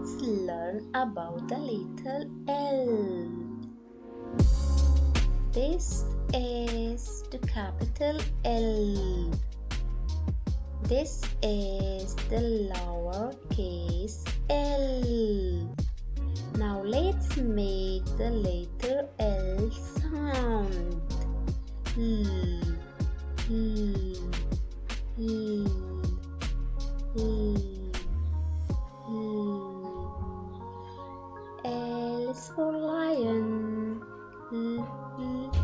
let's learn about the letter L. This is the capital L. This is the lowercase l. Now let's make the letter L sound. L, L, L, L, L. L is for lion.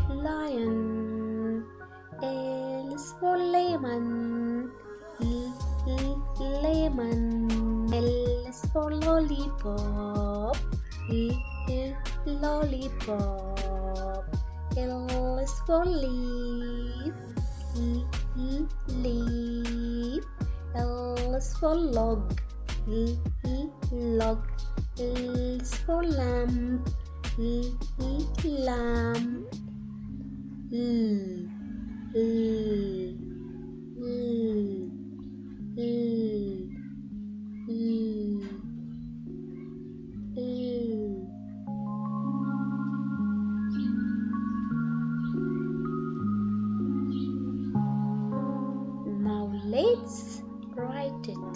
Lion. L is for lemon. Lemon. L is for lollipop. Lollipop. L is for leaf. Leaf. L is for log. Log. L is for lamp. Lamp. Now let's write it.